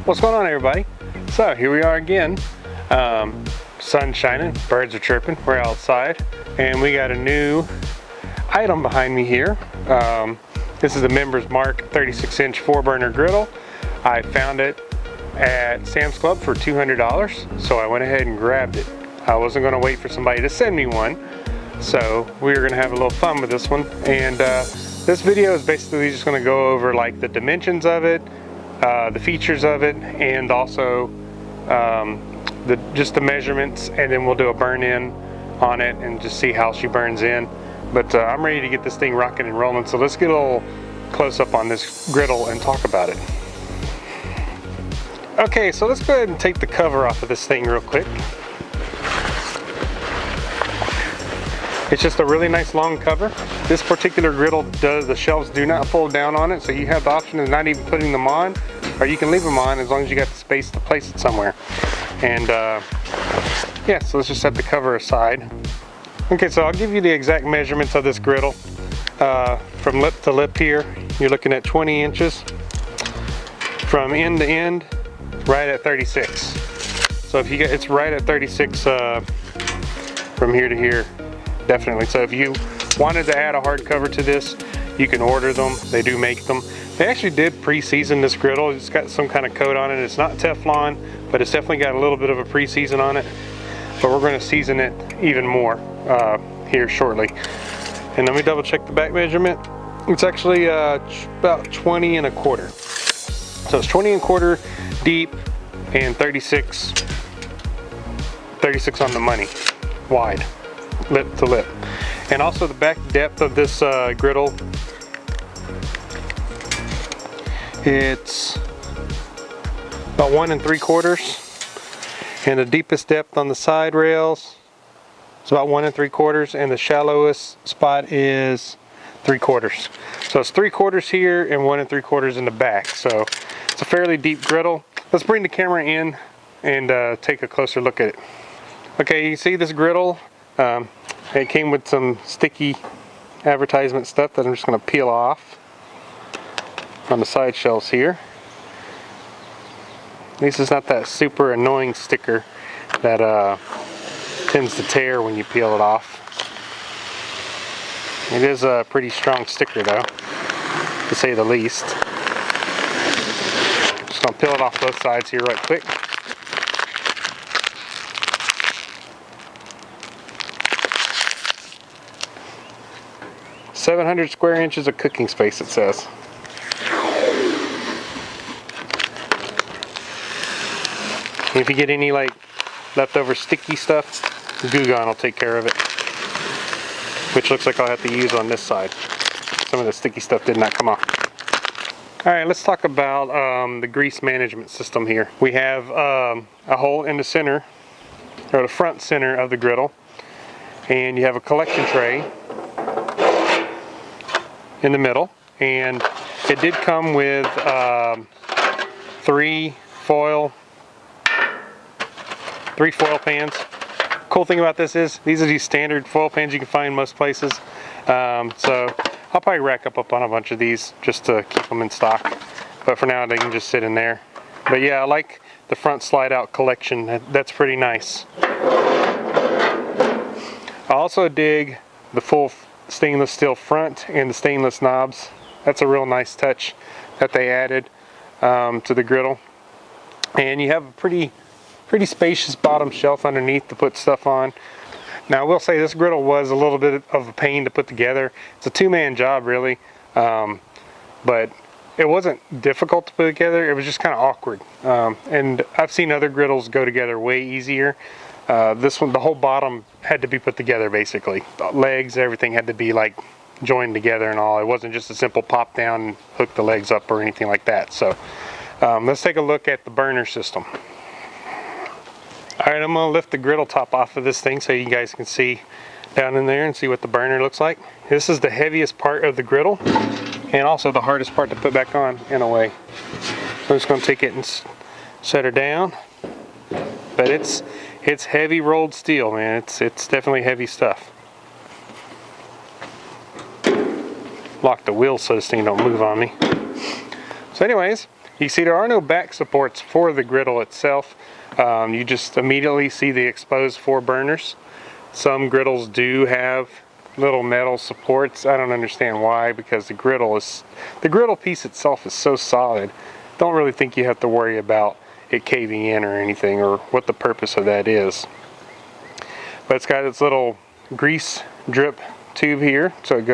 What's going on, everybody? So here we are again. Sun's shining, birds are chirping, we're outside, and we got a new item behind me here. This is a Members Mark 36-inch 4-burner griddle. I found it at Sam's Club for $200, so I went ahead and grabbed it. I wasn't going to wait for somebody to send me one, so we were going to have a little fun with this one. And this video is basically just going to go over like the dimensions of it, the features of it, and also just the measurements, and then we'll do a burn in on it and just see how she burns in. But I'm ready to get this thing rocking and rolling, so let's get a little close up on this griddle and talk about it. Okay, so let's go ahead and take the cover off of this thing real quick. It's just a really nice long cover. This particular griddle the shelves do not fold down on it, so you have the option of not even putting them on, or you can leave them on as long as you got the space to place it somewhere. And yeah, so let's just set the cover aside. Okay, so I'll give you the exact measurements of this griddle. From lip to lip here, you're looking at 20 inches. From end to end, right at 36. So if you get, it's right at 36 from here to here, definitely. So if you wanted to add a hard cover to this, you can order them. They do make them. They actually did pre-season this griddle. It's got some kind of coat on it. It's not Teflon, but it's definitely got a little bit of a pre-season on it. But we're going to season it even more here shortly. And let me double check the back measurement. It's actually about 20 1/4. So it's 20 1/4 deep and 36 on the money wide, lip to lip. And also the back depth of this griddle, it's about 1 3/4, and the deepest depth on the side rails is about 1 3/4, and the shallowest spot is 3/4. So it's 3/4 here and 1 3/4 in the back. So it's a fairly deep griddle. Let's bring the camera in and take a closer look at it. Okay, you see this griddle? It came with some sticky advertisement stuff that I'm just going to peel off on the side shelves here. At least it's not that super annoying sticker that tends to tear when you peel it off. It is a pretty strong sticker though, to say the least. Just going to peel it off both sides here right quick. "700 square inches of cooking space," it says. And if you get any like leftover sticky stuff, Goo Gone will take care of it. Which looks like I'll have to use on this side. Some of the sticky stuff did not come off. Alright, let's talk about the grease management system here. We have a hole in the center, or the front center of the griddle. And you have a collection tray in the middle, and it did come with 3 foil pans. Cool thing about this is these are these standard foil pans you can find most places. So I'll probably rack up on a bunch of these just to keep them in stock, but for now they can just sit in there. But yeah, I like the front slide out collection. That's pretty nice. I also dig the full stainless steel front and the stainless knobs. That's a real nice touch that they added to the griddle. And you have a pretty spacious bottom shelf underneath to put stuff on. Now I will say this griddle was a little bit of a pain to put together. It's a 2-man job really, but it wasn't difficult to put together. It was just kind of awkward. And I've seen other griddles go together way easier. This one, the whole bottom had to be put together basically. The legs, everything had to be like joined together and all. It wasn't just a simple pop down and hook the legs up or anything like that. So let's take a look at the burner system. Alright, I'm going to lift the griddle top off of this thing so you guys can see down in there and see what the burner looks like. This is the heaviest part of the griddle and also the hardest part to put back on in a way. So I'm just going to take it and set her down. But it's heavy rolled steel, man. It's definitely heavy stuff. Lock the wheels so this thing don't move on me. So anyways, You see there are no back supports for the griddle itself. You just immediately see the exposed 4 burners. Some griddles do have little metal supports. I don't understand why, because the griddle piece itself is so solid. Don't really think you have to worry about it caving in or anything, or what the purpose of that is. But it's got its little grease drip tube here, so it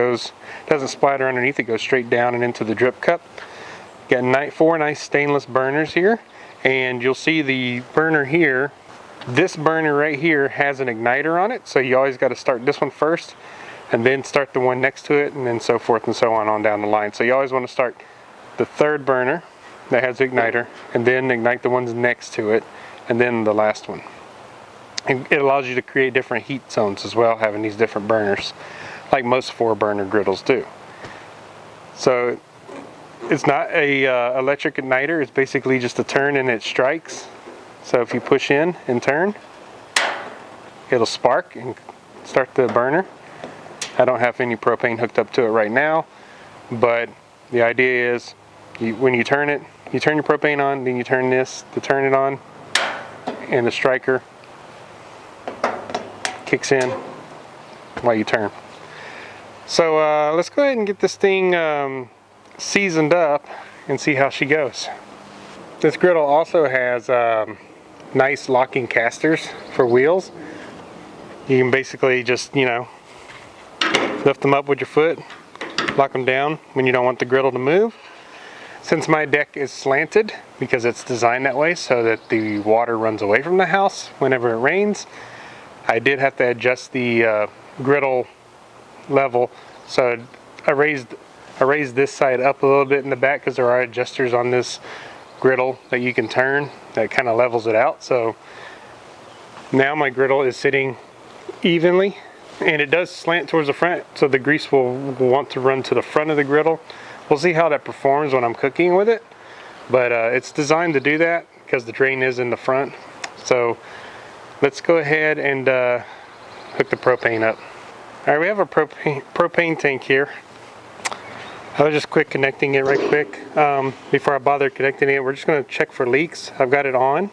doesn't splatter underneath, it goes straight down and into the drip cup. Got 4 nice stainless burners here, and you'll see the burner here. This burner right here has an igniter on it, so you always got to start this one first and then start the one next to it, and then so forth and so on down the line. So you always want to start the 3rd burner that has the igniter, and then ignite the ones next to it, and then the last one. And it allows you to create different heat zones as well, having these different burners, like most 4-burner griddles do. So it's not a electric igniter, it's basically just a turn and it strikes. So if you push in and turn, it'll spark and start the burner. I don't have any propane hooked up to it right now, but the idea is when you turn it, you turn your propane on, then you turn this to turn it on, and the striker kicks in while you turn. So let's go ahead and get this thing seasoned up and see how she goes. This griddle also has nice locking casters for wheels. You can basically just, lift them up with your foot, lock them down when you don't want the griddle to move. Since my deck is slanted, because it's designed that way so that the water runs away from the house whenever it rains, I did have to adjust the griddle level. So I raised this side up a little bit in the back, because there are adjusters on this griddle that you can turn that kind of levels it out. So now my griddle is sitting evenly, and it does slant towards the front, so the grease will want to run to the front of the griddle. We'll see how that performs when I'm cooking with it, but it's designed to do that because the drain is in the front. So let's go ahead and hook the propane up. Alright, we have a propane tank here. I was just quick connecting it right quick. Before I bother connecting it, we're just going to check for leaks. I've got it on.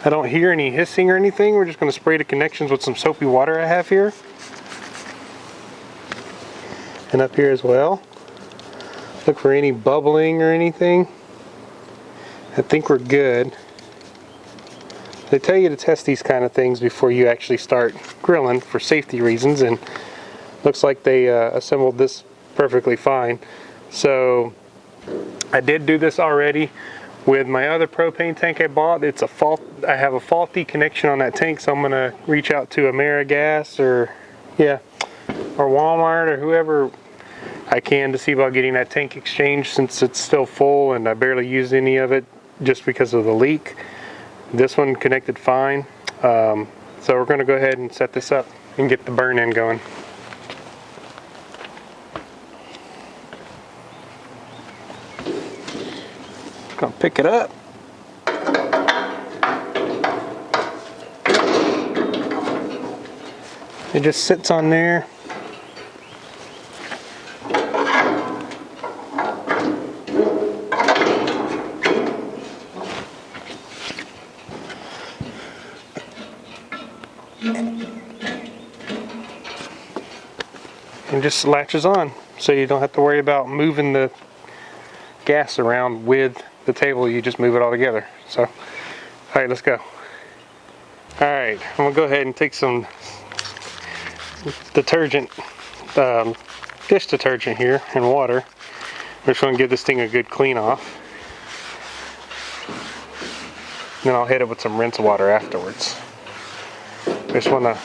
I don't hear any hissing or anything. We're just going to spray the connections with some soapy water I have here. And up here as well. Look for any bubbling or anything. I think we're good. They tell you to test these kind of things before you actually start grilling for safety reasons, and looks like they assembled this perfectly fine. So I did do this already with my other propane tank I bought. I have a faulty connection on that tank, so I'm gonna reach out to AmeriGas or Walmart or whoever I can to see about getting that tank exchanged, since it's still full and I barely used any of it just because of the leak. This one connected fine. So we're going to go ahead and set this up and get the burn in going. Gonna pick it up. It just sits on there. And just latches on, so you don't have to worry about moving the gas around with the table. You just move it all together. So, all right, let's go. All right, I'm gonna go ahead and take some detergent, dish detergent here, and water. We're just gonna give this thing a good clean off. And then I'll hit it with some rinse water afterwards. I just wanna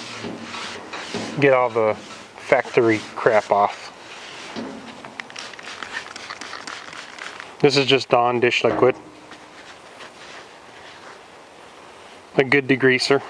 get all the factory crap off. This is just Dawn dish liquid. A good degreaser.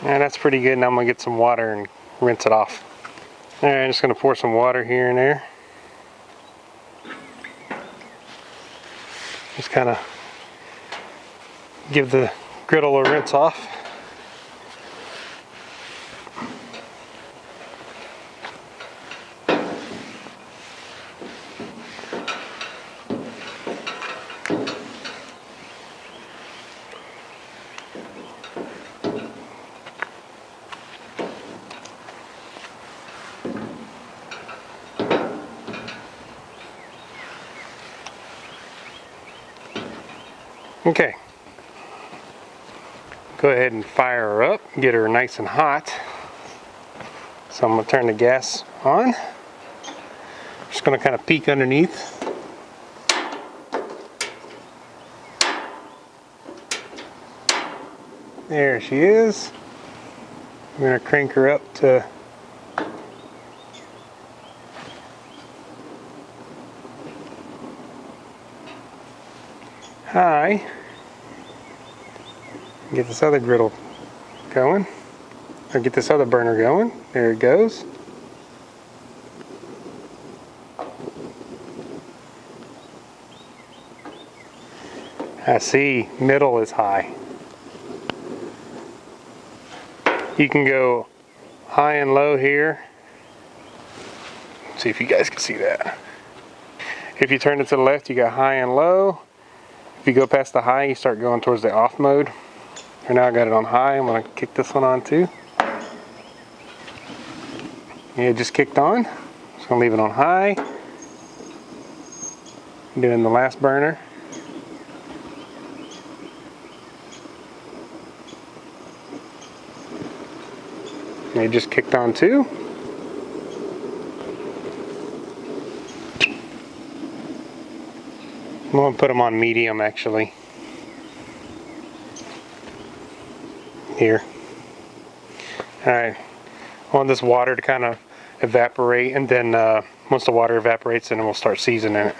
And that's pretty good. Now I'm gonna get some water and rinse it off. All right, I'm just gonna pour some water here and there. Just kind of give the griddle a rinse off. Okay, go ahead and fire her up, get her nice and hot. So I'm going to turn the gas on. Just going to kind of peek underneath. There she is. I'm going to crank her up to high. Get this other griddle going, or get this other burner going. There it goes. I see, middle is high. You can go high and low here. Let's see if you guys can see that. If you turn it to the left, you got high and low. If you go past the high, you start going towards the off mode. For now I got it on high. I'm going to kick this one on too. Yeah, it just kicked on. Just going to leave it on high. Doing the last burner. And it just kicked on too. I'm going to put them on medium actually. Here. Alright, I want this water to kind of evaporate, and then once the water evaporates, then we'll start seasoning it.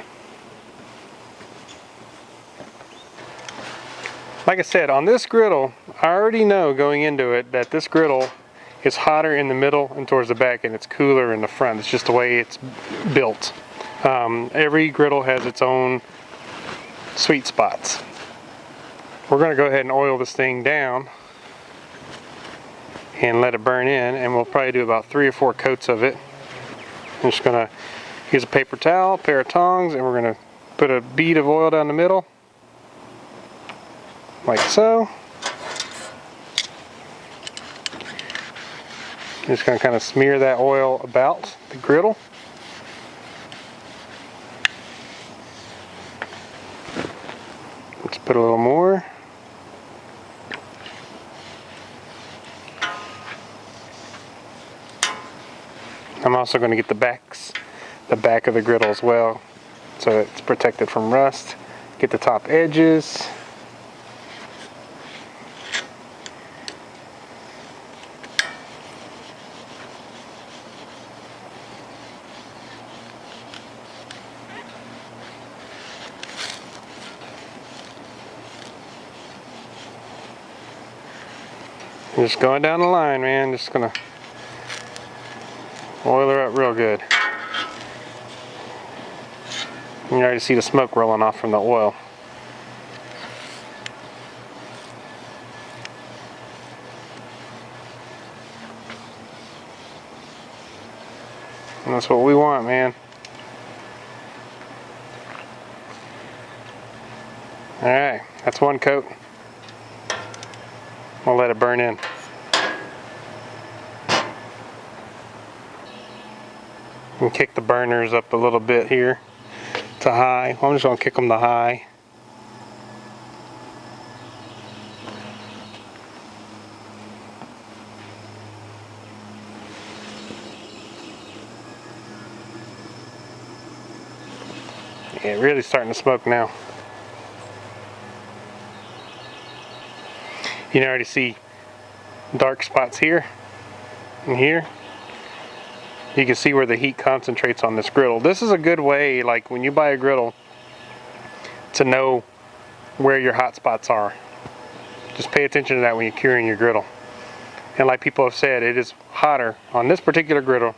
Like I said, on this griddle, I already know going into it that this griddle is hotter in the middle and towards the back, and it's cooler in the front. It's just the way it's built. Every griddle has its own sweet spots. We're going to go ahead and oil this thing down and let it burn in, and we'll probably do about 3 or 4 coats of it. I'm just going to use a paper towel, pair of tongs, and we're going to put a bead of oil down the middle, like so. Just going to kind of smear that oil about the griddle. Let's put a little more. I'm also going to get the back of the griddle as well, so it's protected from rust. Get the top edges. I'm just going down the line, man. Just gonna oil her up real good. You can already see the smoke rolling off from the oil. And that's what we want, man. Alright, that's one coat. We'll let it burn in. And kick the burners up a little bit here to high. I'm just going to kick them to high. Yeah, really starting to smoke now. You can already see dark spots here and here. You can see where the heat concentrates on this griddle. This is a good way, like when you buy a griddle, to know where your hot spots are. Just pay attention to that when you're curing your griddle. And like people have said, it is hotter on this particular griddle.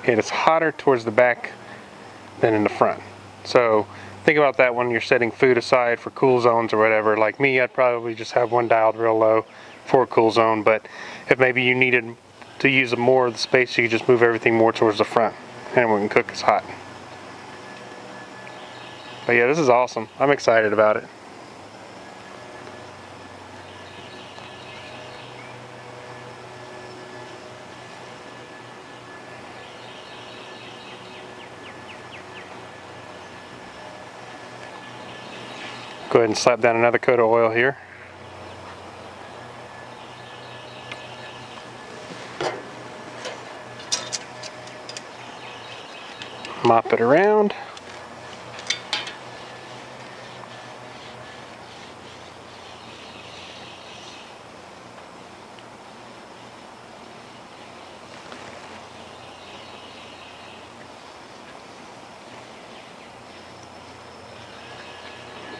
It is hotter towards the back than in the front. So think about that when you're setting food aside for cool zones or whatever. Like me, I'd probably just have one dialed real low for a cool zone, but if maybe you needed to use more of the space, you could just move everything more towards the front and it wouldn't cook as hot. But yeah, this is awesome. I'm excited about it. Go ahead and slap down another coat of oil here. Mop it around.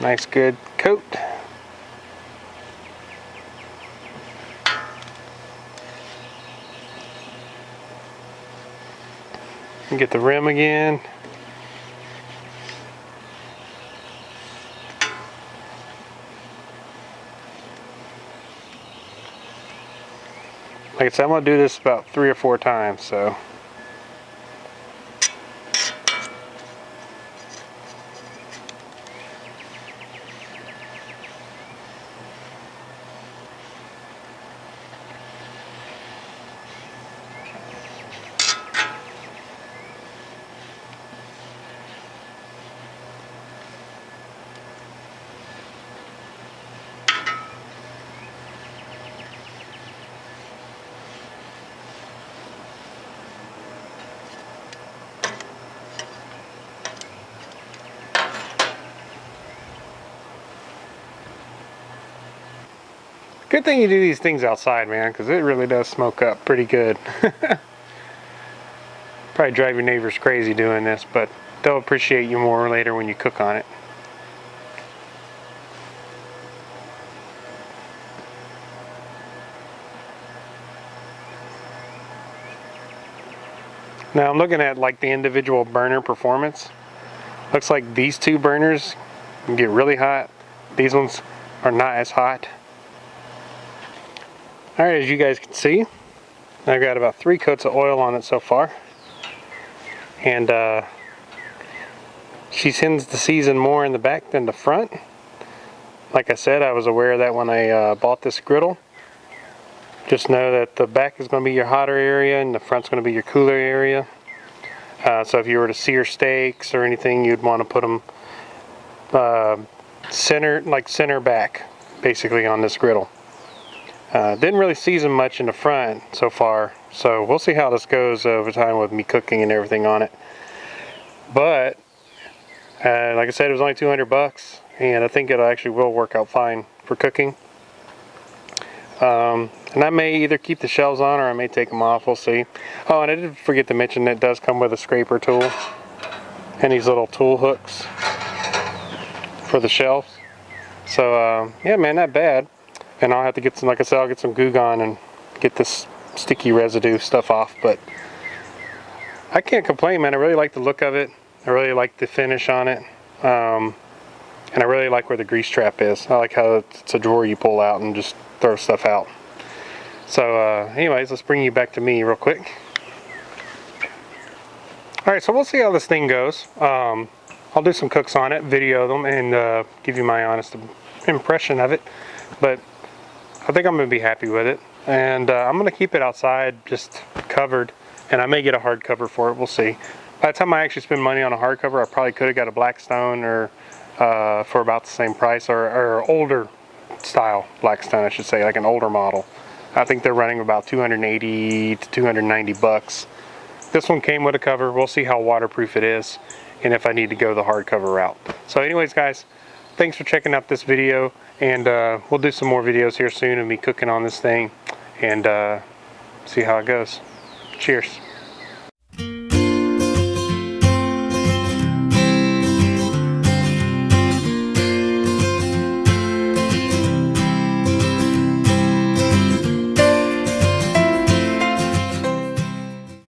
Nice good coat. And get the rim again. Like I said, I'm going to do this about 3 or 4 times, so. Good thing you do these things outside, man, because it really does smoke up pretty good. Probably drive your neighbors crazy doing this, but they'll appreciate you more later when you cook on it. Now I'm looking at like the individual burner performance. Looks like these 2 burners can get really hot. These ones are not as hot. Alright, as you guys can see, I've got about 3 coats of oil on it so far. And she tends to season more in the back than the front. Like I said, I was aware of that when I bought this griddle. Just know that the back is going to be your hotter area and the front's going to be your cooler area. So if you were to sear steaks or anything, you'd want to put them center back, basically, on this griddle. Didn't really season much in the front so far, so we'll see how this goes over time with me cooking and everything on it. But like I said, it was only 200 bucks, and I think it actually will work out fine for cooking. And I may either keep the shelves on or I may take them off, we'll see. Oh, and I did forget to mention that it does come with a scraper tool and these little tool hooks for the shelves. So yeah, man, not bad. And I'll have to get some, like I said, I'll get some Goo Gone and get this sticky residue stuff off. But I can't complain, man. I really like the look of it. I really like the finish on it. And I really like where the grease trap is. I like how it's a drawer you pull out and just throw stuff out. So anyways, let's bring you back to me real quick. Alright, so we'll see how this thing goes. I'll do some cooks on it, video them, and give you my honest impression of it. But I think I'm going to be happy with it, and I'm going to keep it outside, just covered, and I may get a hard cover for it. We'll see. By the time I actually spend money on a hardcover, I probably could have got a Blackstone or for about the same price, or older style Blackstone, I should say, like an older model. I think they're running about 280 to 290 bucks. This one came with a cover. We'll see how waterproof it is and if I need to go the hardcover route. So anyways, guys, thanks for checking out this video, and we'll do some more videos here soon of me cooking on this thing and see how it goes. Cheers.